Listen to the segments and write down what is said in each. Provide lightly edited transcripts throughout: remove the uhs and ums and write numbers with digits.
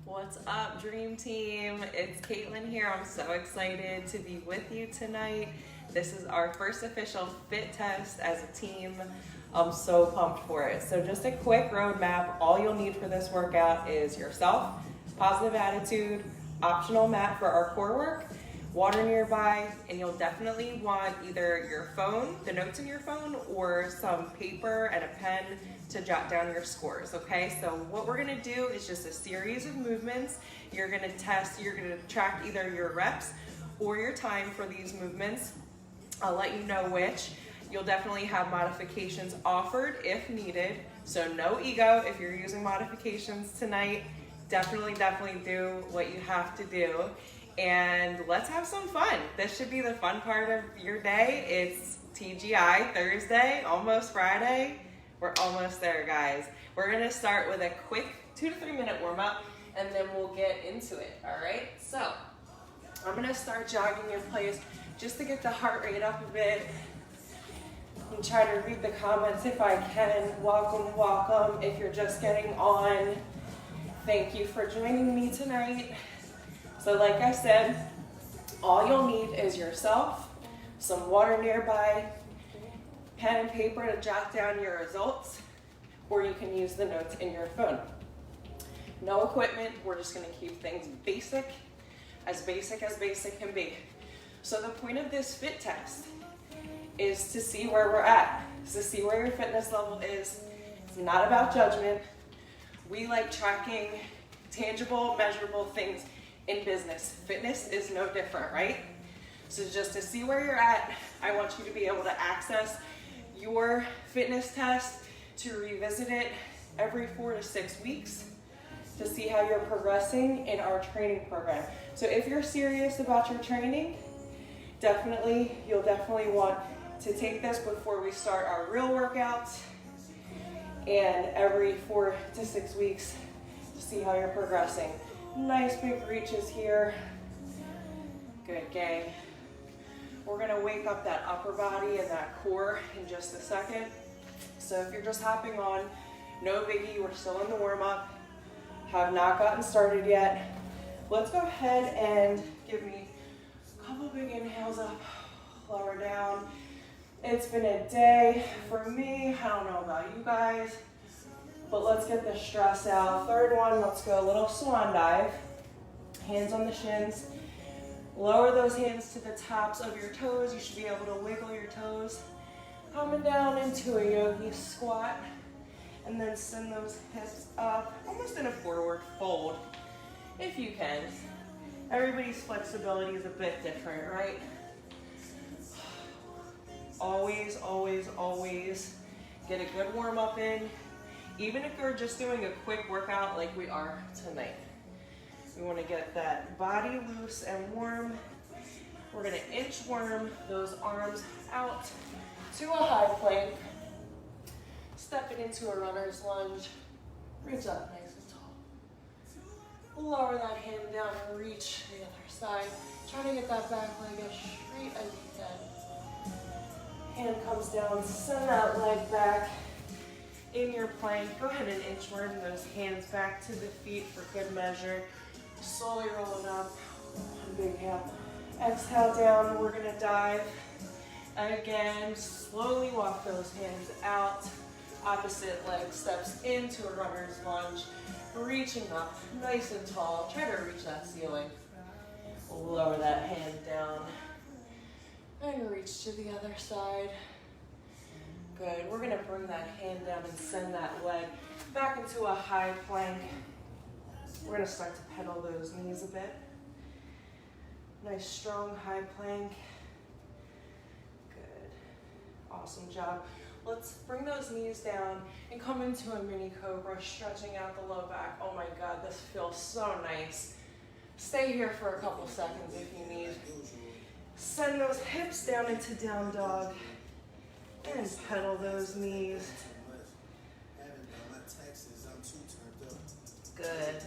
What's up, Dream Team? It's Caitlin here. I'm so excited to be with you tonight. This is our first official fit test as a team. I'm so pumped for it. So just a quick roadmap. All you'll need for this workout is yourself, positive attitude, optional mat for our core work, water nearby, and you'll definitely want either your phone, the notes in your phone, or some paper and a pen to jot down your scores, okay? So what we're gonna do is just a series of movements. You're gonna track either your reps or your time for these movements. I'll let you know which. You'll definitely have modifications offered if needed. So no ego if you're using modifications tonight. Definitely do what you have to do. And let's have some fun. This should be the fun part of your day. It's TGI Thursday, almost Friday. We're almost there, guys. We're gonna start with a quick 2 to 3 minute warm up and then we'll get into it, all right? So I'm gonna start jogging in place just to get the heart rate up a bit and try to read the comments if I can. Welcome. If you're just getting on, thank you for joining me tonight. So like I said, all you'll need is yourself, some water nearby, pen and paper to jot down your results, or you can use the notes in your phone. No equipment, we're just gonna keep things basic as basic can be. So the point of this fit test is to see where we're at, to see where your fitness level is. It's not about judgment. We like tracking tangible, measurable things in business. Fitness is no different, right? So just to see where you're at, I want you to be able to access your fitness test, to revisit it every 4 to 6 weeks to see how you're progressing in our training program. So if you're serious about your training, you'll definitely want to take this before we start our real workouts, and every 4 to 6 weeks to see how you're progressing. Nice big reaches here. Good, gang. We're gonna wake up that upper body and that core in just a second. So if you're just hopping on, no biggie, we're still in the warm up. Have not gotten started yet. Let's go ahead and give me a couple big inhales up, lower down. It's been a day for me. I don't know about you guys, but let's get the stress out. Third one, let's go a little swan dive. Hands on the shins. Lower those hands to the tops of your toes. You should be able to wiggle your toes. Coming down into a yogi squat. And then send those hips up, almost in a forward fold, if you can. Everybody's flexibility is a bit different, right? Always get a good warm up in. Even if you're just doing a quick workout like we are tonight. We want to get that body loose and warm. We're going to inchworm those arms out to a high plank. Step it into a runner's lunge. Reach up nice and tall. Lower that hand down and reach the other side. Try to get that back leg as straight as you can. Hand comes down, send that leg back. In your plank, go ahead and inchworm those hands back to the feet for good measure. Slowly roll it up. One big inhale. Exhale down. We're going to dive. Again, slowly walk those hands out. Opposite leg steps into a runner's lunge. Reaching up nice and tall. Try to reach that ceiling. Lower that hand down. And reach to the other side. Good. We're going to bring that hand down and send that leg back into a high plank. We're going to start to pedal those knees a bit. Nice, strong, high plank. Good. Awesome job. Let's bring those knees down and come into a mini cobra, stretching out the low back. Oh my God, this feels so nice. Stay here for a couple seconds if you need. Send those hips down into down dog and pedal those knees. Good.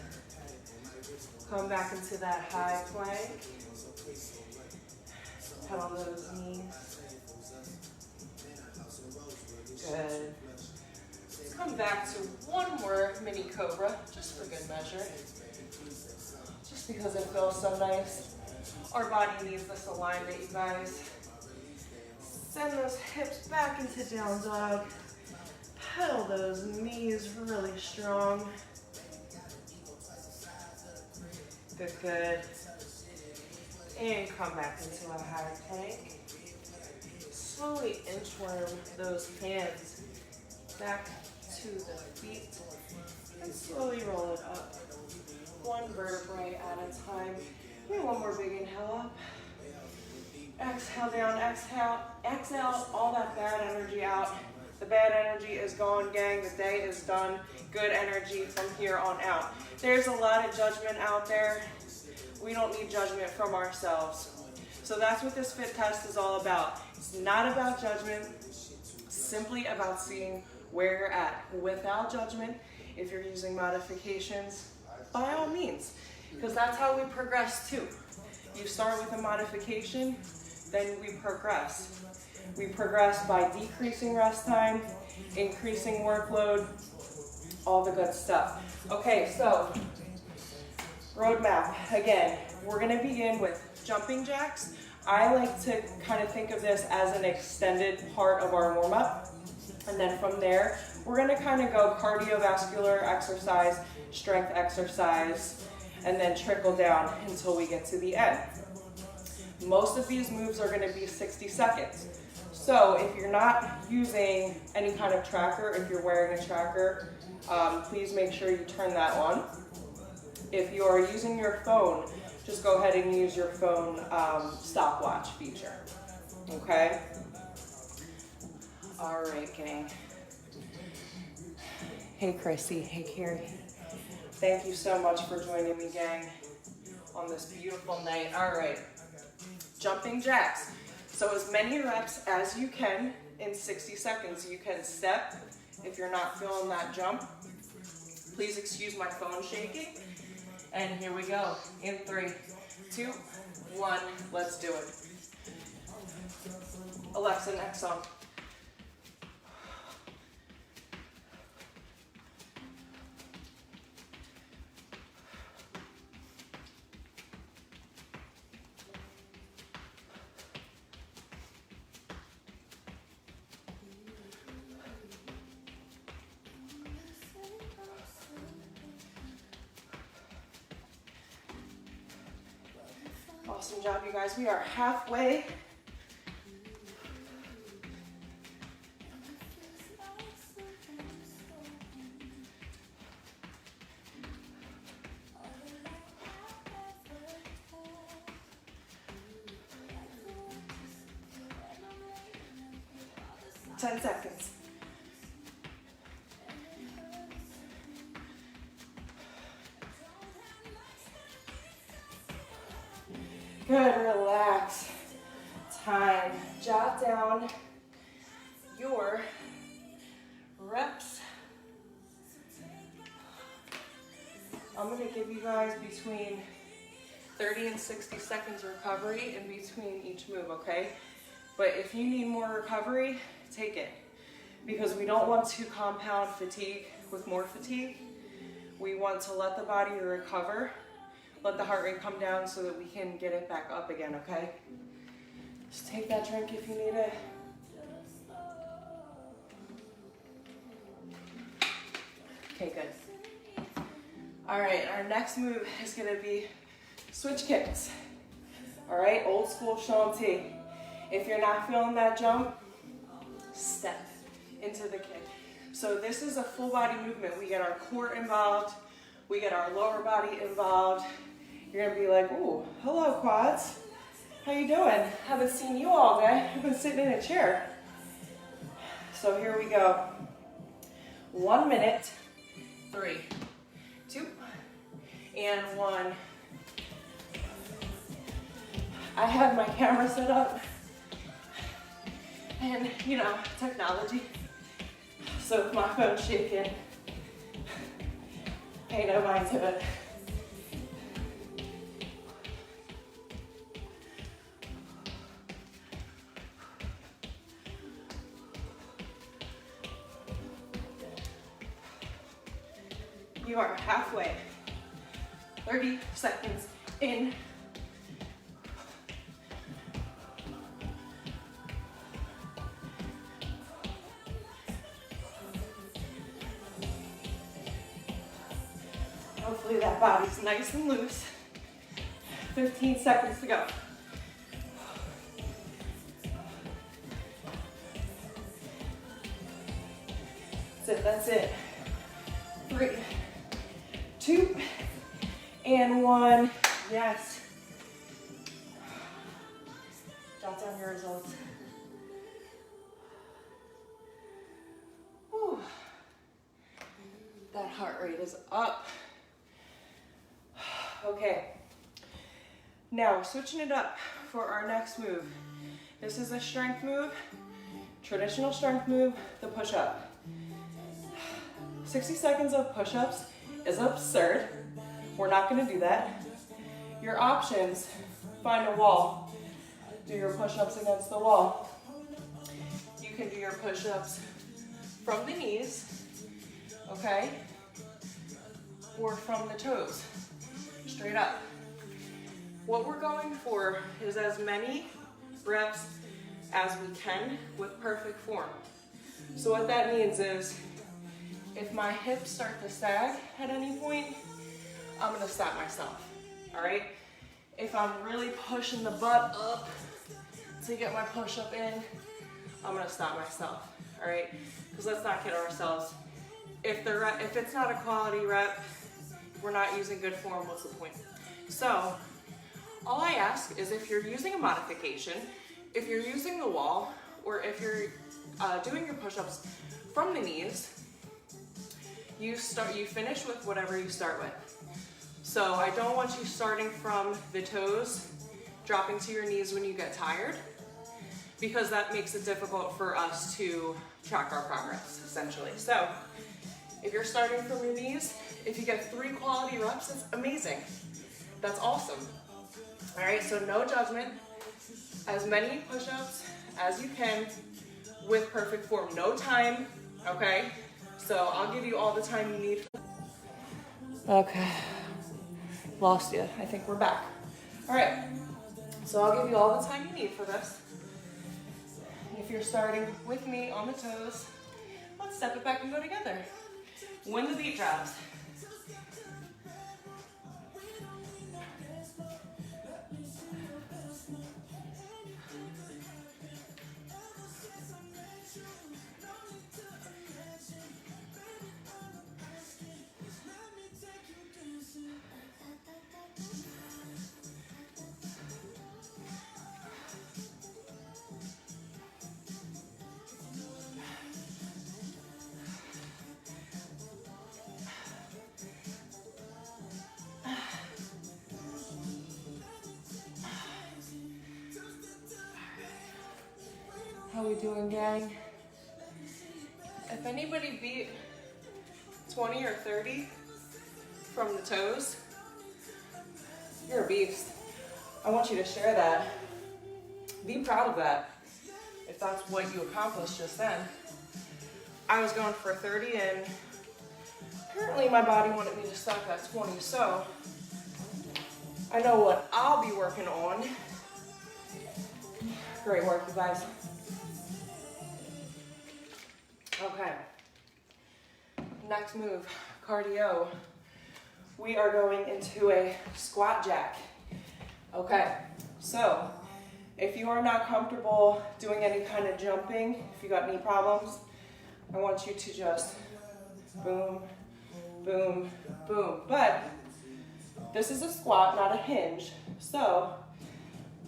Come back into that high plank. Pedal those knees. Good. Come back to one more mini cobra, just for good measure. because it feels so nice. Our body needs this alignment, you guys. Send those hips back into down dog. Pedal those knees really strong. Good, good. And come back into a high plank. Slowly inchworm those hands back to the feet and slowly roll it up. One vertebrae at a time. Maybe one more big inhale up. Exhale down, exhale. Exhale all that bad energy out. The bad energy is gone, gang. The day is done. Good energy from here on out. There's a lot of judgment out there. We don't need judgment from ourselves. So that's what this fit test is all about. It's not about judgment, simply about seeing where you're at without judgment. If you're using modifications, by all means, because that's how we progress too. You start with a modification, then we progress. We progress by decreasing rest time, increasing workload, all the good stuff. Okay, so roadmap. Again, we're gonna begin with jumping jacks. I like to kind of think of this as an extended part of our warm-up. And then from there, we're gonna kind of go cardiovascular exercise, strength exercise, and then trickle down until we get to the end. Most of these moves are gonna be 60 seconds. So if you're not using any kind of tracker, if you're wearing a tracker, please make sure you turn that on. If you are using your phone, just go ahead and use your phone stopwatch feature, okay? All right, gang. Hey, Chrissy. Hey, Carrie. Thank you so much for joining me, gang, on this beautiful night. All right, jumping jacks. So as many reps as you can in 60 seconds. You can step if you're not feeling that jump. Please excuse my phone shaking. And here we go. In 3, 2, 1, let's do it. Alexa, next song. Awesome job, you guys. We are halfway. Ten seconds. Good, relax. Time. Jot down your reps. I'm gonna give you guys between 30 and 60 seconds recovery in between each move, okay? But if you need more recovery, take it. Because we don't want to compound fatigue with more fatigue. We want to let the body recover. Let the heart rate come down so that we can get it back up again, okay? Just take that drink if you need it. Okay, good. All right, our next move is gonna be switch kicks. All right, old school Shanti. If you're not feeling that jump, step into the kick. So this is a full body movement. We get our core involved. We get our lower body involved. You're gonna be like, ooh, hello quads. How you doing? Haven't seen you all day. I've been sitting in a chair. So here we go. 1 minute, 3, 2, and 1. I have my camera set up and, you know, technology. So if my phone's shaking, pay no mind to it. You are halfway. 30 seconds In. Hopefully that body's nice and loose. 15 seconds to go. That's it. 3, 2, and 1. Yes. Jot down your results. Whew. That heart rate is up. Okay. Now, switching it up for our next move. This is a strength move, traditional strength move, the push-up. 60 seconds of push-ups is absurd. We're not gonna do that. Your options, find a wall. Do your push-ups against the wall. You can do your push-ups from the knees, okay? Or from the toes, straight up. What we're going for is as many reps as we can with perfect form. So what that means is, if my hips start to sag at any point, I'm gonna stop myself, all right? If I'm really pushing the butt up to get my push-up in, I'm gonna stop myself, all right? Because let's not kid ourselves. If it's not a quality rep, we're not using good form, what's the point? So, all I ask is if you're using a modification, if you're using the wall, or if you're doing your push-ups from the knees, you finish with whatever you start with. So I don't want you starting from the toes, dropping to your knees when you get tired, because that makes it difficult for us to track our progress, essentially. So if you're starting from your knees, if you get 3 quality reps, it's amazing. That's awesome. All right, so no judgment. As many push-ups as you can with perfect form. No time, okay? So I'll give you all the time you need. Okay, lost you. I think we're back. All right, so I'll give you all the time you need for this. If you're starting with me on the toes, let's step it back and go together. When the beat drops. How we doing, gang? If anybody beat 20 or 30 from the toes, you're a beast. I want you to share that. Be proud of that, if that's what you accomplished just then. I was going for 30 and apparently my body wanted me to stop at 20, so I know what I'll be working on. Great work, you guys. Okay, next move, cardio. We are going into a squat jack. Okay, so if you are not comfortable doing any kind of jumping, if you got knee problems, I want you to just boom, boom, boom. But this is a squat, not a hinge. So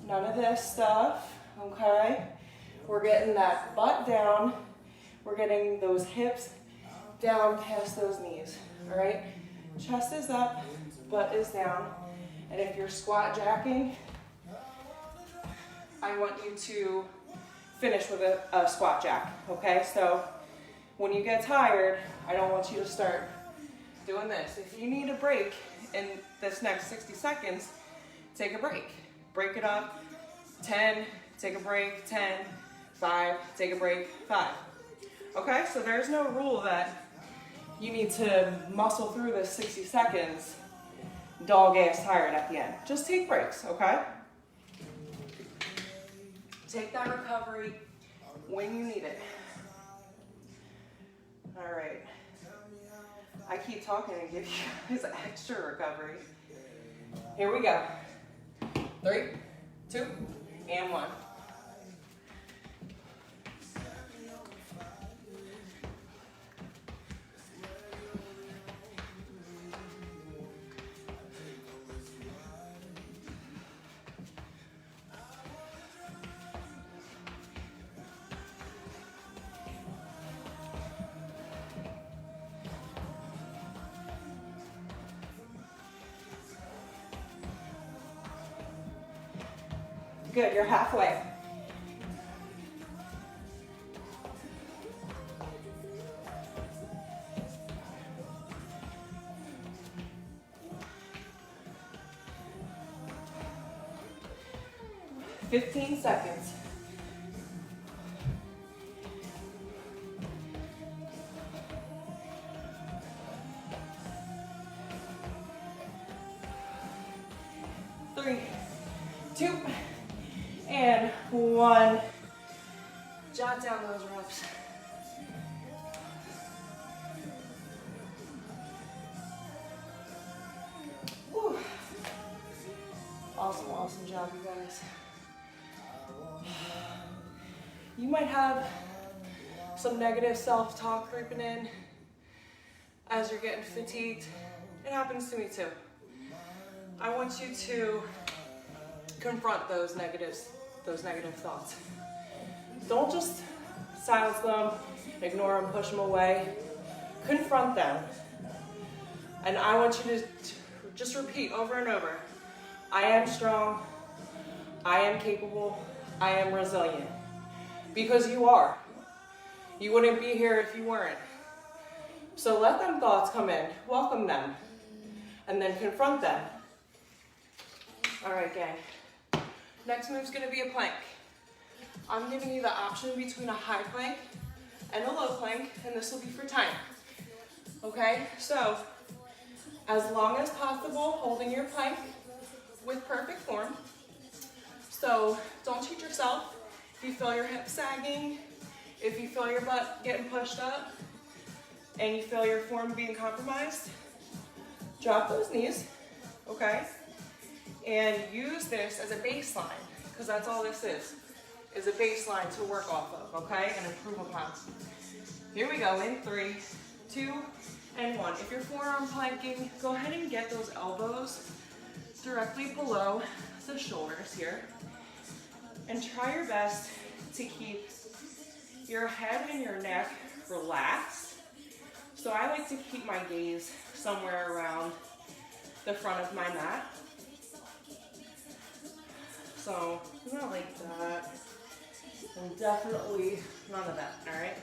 none of this stuff, okay? We're getting that butt down. We're getting those hips down past those knees, all right? Chest is up, butt is down. And if you're squat jacking, I want you to finish with a squat jack, okay? So when you get tired, I don't want you to start doing this. If you need a break in this next 60 seconds, take a break. Break it up, 10, take a break, 10, 5, take a break, 5. Okay, so there's no rule that you need to muscle through this 60 seconds dog ass tired at the end. Just take breaks, okay? Take that recovery when you need it. All right. I keep talking and give you guys extra recovery. Here we go. 3, 2, and 1. Good, you're halfway. "15 seconds. Three, 2, and 1. Jot down those reps. Whew. Awesome, awesome job, you guys. You might have some negative self-talk creeping in as you're getting fatigued. It happens to me too. I want you to confront those negative thoughts. Don't just silence them, ignore them, push them away. Confront them. And I want you to just repeat over and over, I am strong, I am capable, I am resilient. Because you are. You wouldn't be here if you weren't. So let them thoughts come in, welcome them, and then confront them. All right, gang. Next move's gonna be a plank. I'm giving you the option between a high plank and a low plank, and this will be for time. Okay, so as long as possible, holding your plank with perfect form. So don't cheat yourself. If you feel your hips sagging, if you feel your butt getting pushed up, and you feel your form being compromised, drop those knees, okay? And use this as a baseline, because that's all this is a baseline to work off of, okay? And improve upon. Here we go, in 3, 2, and 1. If you're forearm planking, go ahead and get those elbows directly below the shoulders here. And try your best to keep your head and your neck relaxed. So I like to keep my gaze somewhere around the front of my mat. So not like that, and definitely none of that, all right?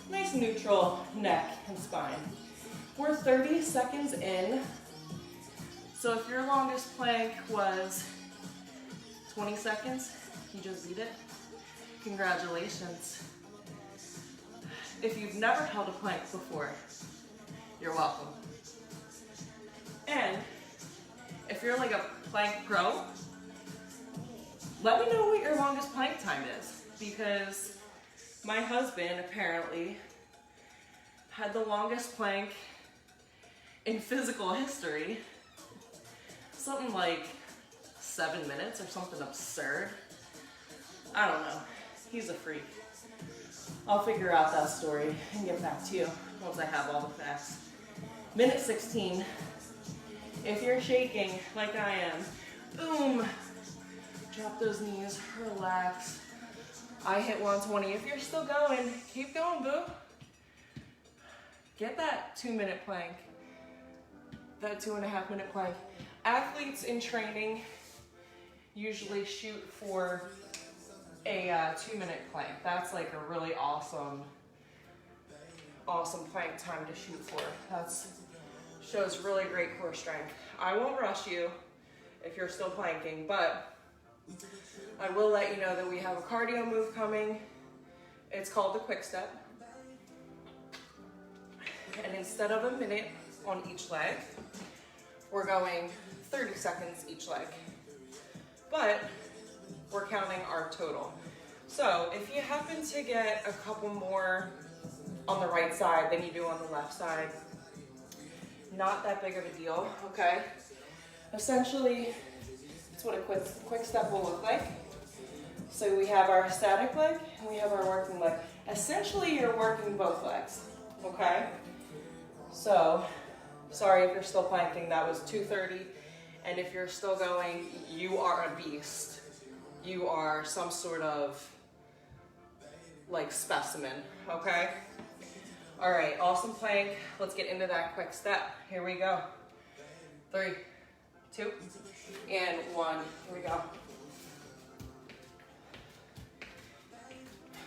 Nice neutral neck and spine. We're 30 seconds in. So if your longest plank was 20 seconds, you just beat it. Congratulations. If you've never held a plank before, you're welcome. And if you're like a plank pro, let me know what your longest plank time is, because my husband apparently had the longest plank in physical history. Something like 7 minutes or something absurd. I don't know. He's a freak. I'll figure out that story and get back to you once I have all the facts. Minute 16. If you're shaking like I am, boom. Drop those knees, relax. I hit 120. If you're still going, keep going, boo. Get that 2-minute plank, that 2.5-minute plank. Athletes in training usually shoot for a 2-minute plank. That's like a really awesome plank time to shoot for. That shows really great core strength. I won't rush you if you're still planking, but I will let you know that we have a cardio move coming. It's called the quick step. And instead of a minute on each leg, we're going 30 seconds each leg, but we're counting our total. So if you happen to get a couple more on the right side than you do on the left side, not that big of a deal, okay? Essentially, that's what a quick step will look like. So we have our static leg and we have our working leg. Essentially, you're working both legs, okay? So, sorry if you're still planking, that was 230. And if you're still going, you are a beast. You are some sort of like specimen, okay? All right, awesome plank. Let's get into that quick step. Here we go. 3, 2, and 1. Here we go.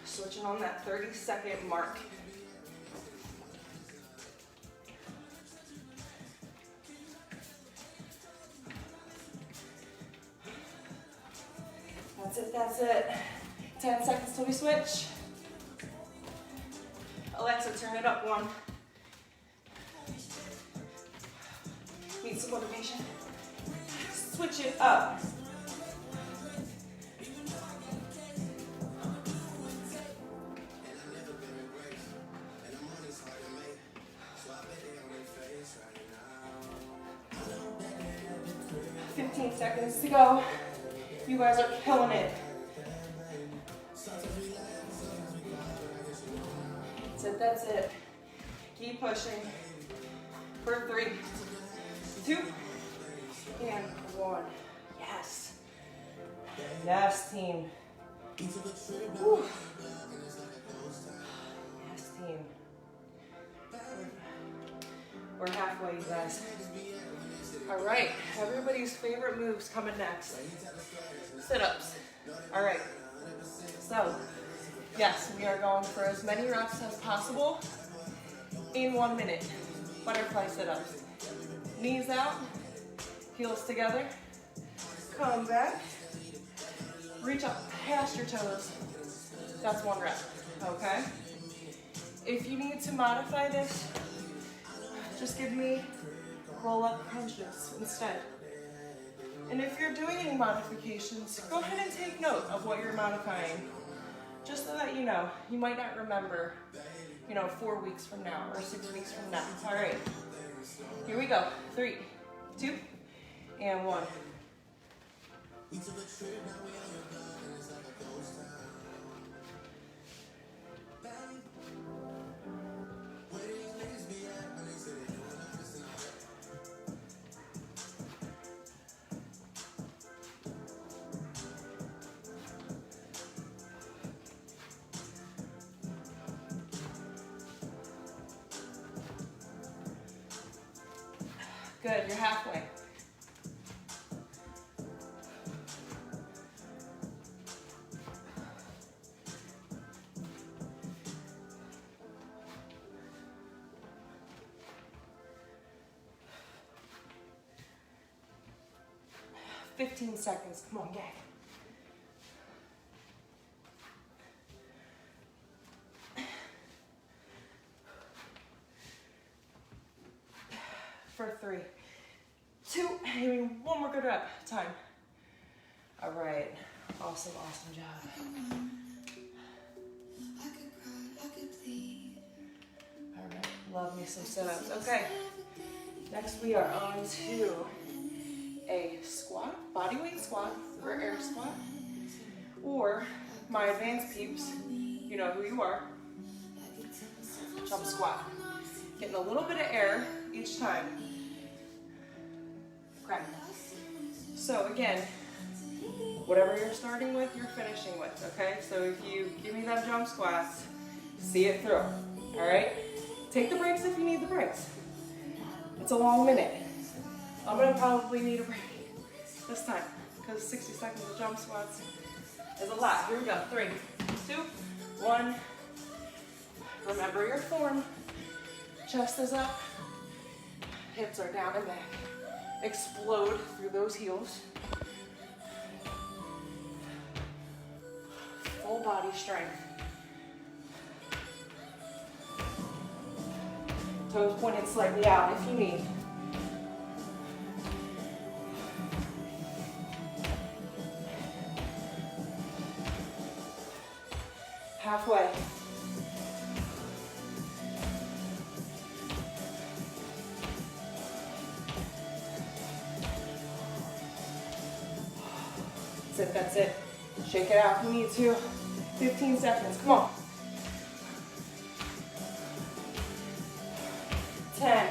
Switching on that 30-second mark. That's it. 10 seconds till we switch. Alexa, turn it up 1. Need some motivation. Switch it up. Seconds to go. You guys are killing it. That's it. Keep pushing. For 3, 2, and 1. Yes. Yes, team. Whew. Yes, team. We're halfway, you guys. All right, everybody's favorite moves coming next. Sit-ups. All right, so yes, we are going for as many reps as possible in 1 minute. Butterfly sit-ups. Knees out, heels together, come back, reach up past your toes. That's 1 rep, okay? If you need to modify this, just give me roll-up crunches instead. And if you're doing any modifications, go ahead and take note of what you're modifying, just so that you know. You might not remember, 4 weeks from now or 6 weeks from now. All right, here we go. 3, 2, and 1. Good, you're halfway. "15 seconds, come on, gang. For 3, 2, and 1 more good rep. Time. All right. Awesome job. All right. Love me some sit-ups. Okay. Next we are on to a squat, body weight squat, or air squat, or my advanced peeps, you know who you are, jump squat. Getting a little bit of air each time. Okay. So again, whatever you're starting with, you're finishing with, okay? So if you give me them jump squats, see it through, all right? Take the breaks if you need the breaks. It's a long minute. I'm gonna probably need a break this time because 60 seconds of jump squats is a lot. Here we go, 3, 2, 1. Remember your form. Chest is up, hips are down and back. Explode through those heels. Full body strength. Toes pointed slightly out if you need. Halfway. That's it, that's it. Shake it out if you need to. 15 seconds, come on. 10.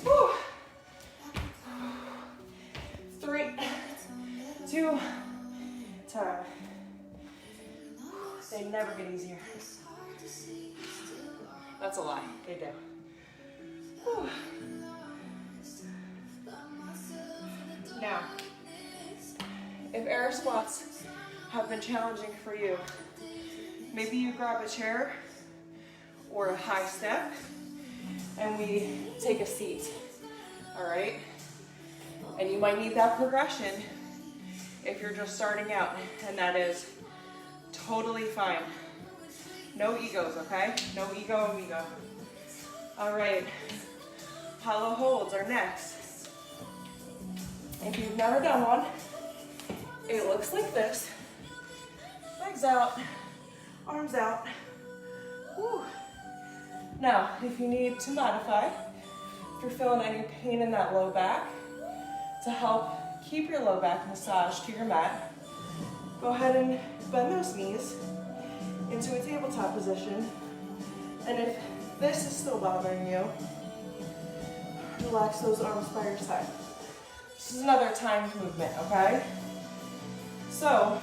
Whew. 3, 2, time. They never get easier. That's a lie, they do. Whew. Now, if air squats have been challenging for you, maybe you grab a chair or a high step and we take a seat, all right? And you might need that progression if you're just starting out, and that is totally fine. No egos, okay? No ego, amigo. All right, hollow holds are next. If you've never done one, it looks like this. Legs out, arms out. Woo. Now, if you need to modify, if you're feeling any pain in that low back, to help keep your low back massaged to your mat, go ahead and bend those knees into a tabletop position. And if this is still bothering you, relax those arms by your side. This is another timed movement, okay? So,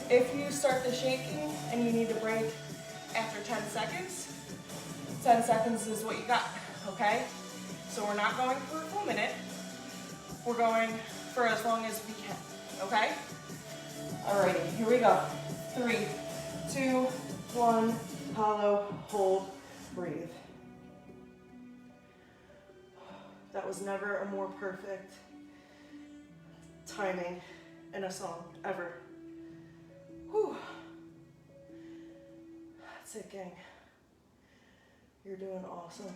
if you start the shaking and you need to break after 10 seconds, 10 seconds is what you got, okay? So we're not going for a full minute. We're going for as long as we can, okay? Alrighty, here we go. 3, 2, 1, hollow, hold, breathe. That was never a more perfect timing in a song, ever. Whew. That's it, gang. You're doing awesome.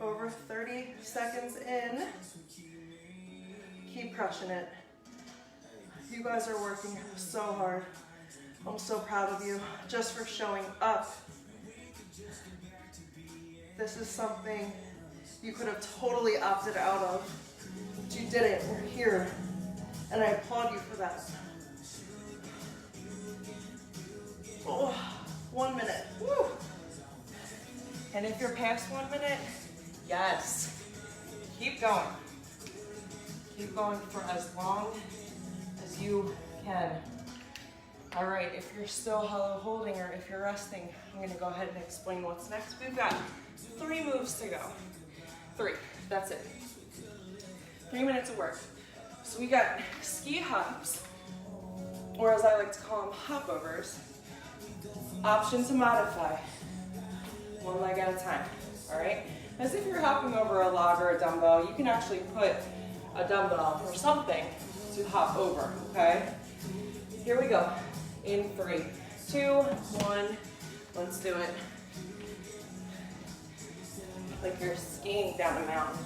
Over 30 seconds in. Keep crushing it. You guys are working so hard. I'm so proud of you just for showing up. This is something you could have totally opted out of, but you didn't. You're here, and I applaud you for that. Oh, 1 minute. Woo. And if you're past 1 minute, yes, keep going. Keep going for as long as you can. All right, if you're still hollow holding or if you're resting, I'm gonna go ahead and explain what's next. We've got 3 moves to go. 3, that's it. 3 minutes of work. So we got ski hops, or as I like to call them, hopovers. Option to modify, 1 leg at a time, all right? As if you're hopping over a log or a dumbbell, you can actually put a dumbbell or something to hop over, okay? Here we go. In 3, 2, 1, let's do it. Like you're skiing down a mountain.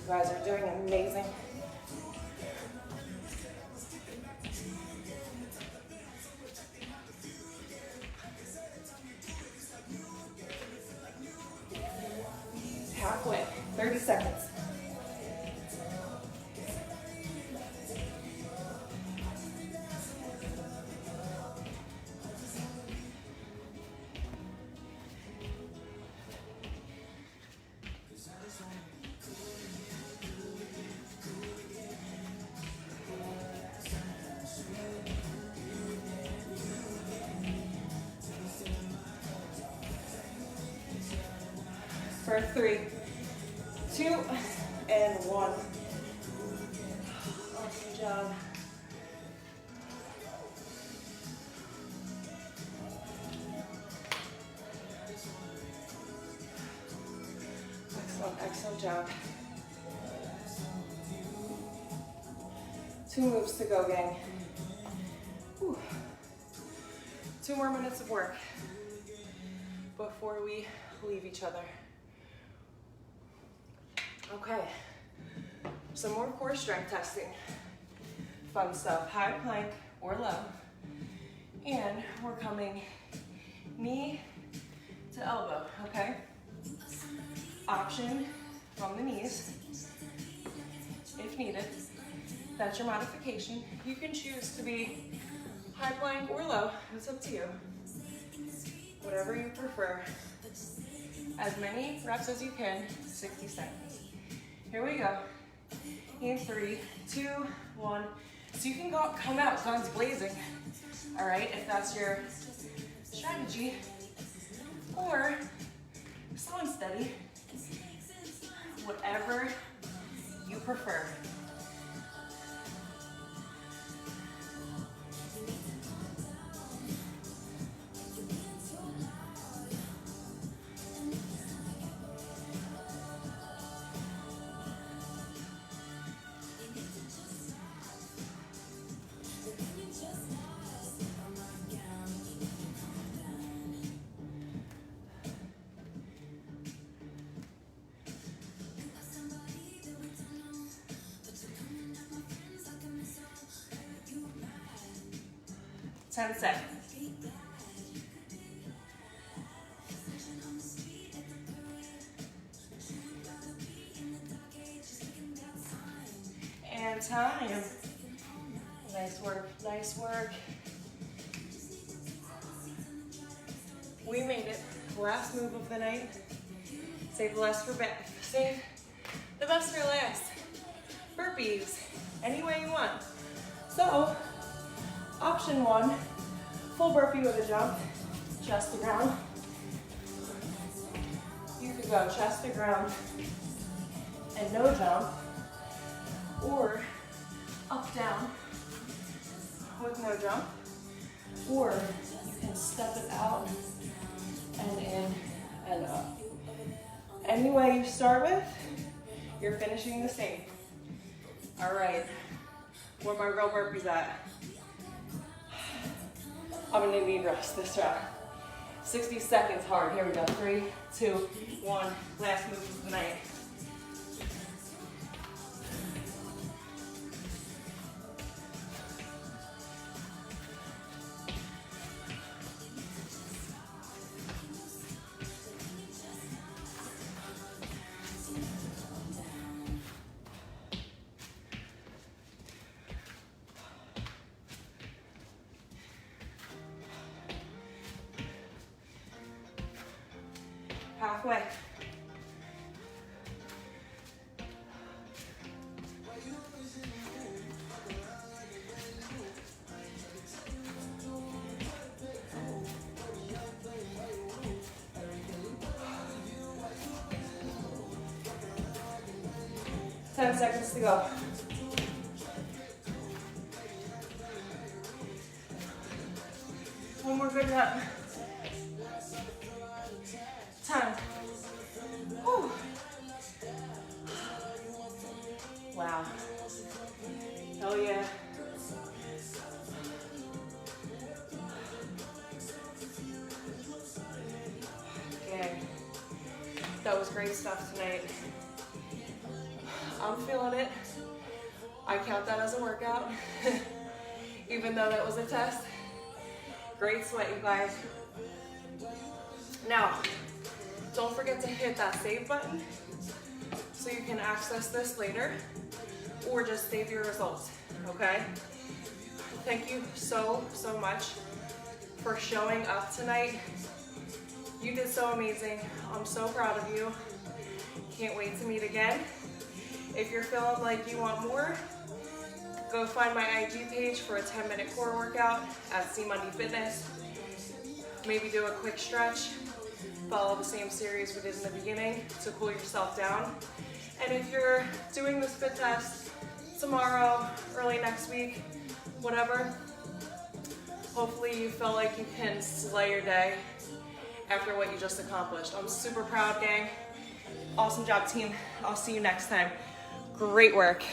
You guys are doing amazing. Halfway, 30 seconds. For 3, 2, and 1. Awesome job. job. 2 moves to go, gang. Whew. 2 more minutes of work before we leave each other. Okay, some more core strength testing. Fun stuff, high plank or low. And we're coming knee to elbow, okay? Option from the knees, if needed. That's your modification. You can choose to be high plank or low, it's up to you. Whatever you prefer. As many reps as you can, 60 seconds. Here we go. In 3, 2, 1. So you can come out guns blazing, all right, if that's your strategy, or slow and steady, whatever you prefer. Ten seconds. And time. Nice work, nice work. We made it. Last move of the night. Save the best for last. Burpees, any way you want. So, option 1, full burpee with a jump, chest to ground. You could go chest to ground and no jump, or up down with no jump, or you can step it out and in and up. Any way you start with, you're finishing the same. All right, where my real burpees at? I'm gonna need rest this round. 60 seconds hard. Here we go. 3, 2, 1. Last move of the night. Halfway. Ten seconds to go. One more good rep. 10. Whew. Wow. Hell yeah. Okay. That was great stuff tonight. I'm feeling it. I count that as a workout, even though that was a test. Great sweat, you guys. Now, don't forget to hit that save button so you can access this later or just save your results, okay? Thank you so much for showing up tonight. You did so amazing. I'm so proud of you. Can't wait to meet again. If you're feeling like you want more, go find my IG page for a 10-minute core workout at C-Monday Fitness. Maybe do a quick stretch. Follow the same series we did in the beginning to cool yourself down. And if you're doing this fit test tomorrow, early next week, whatever, hopefully you feel like you can slay your day after what you just accomplished. I'm super proud, gang. Awesome job, team. I'll see you next time. Great work.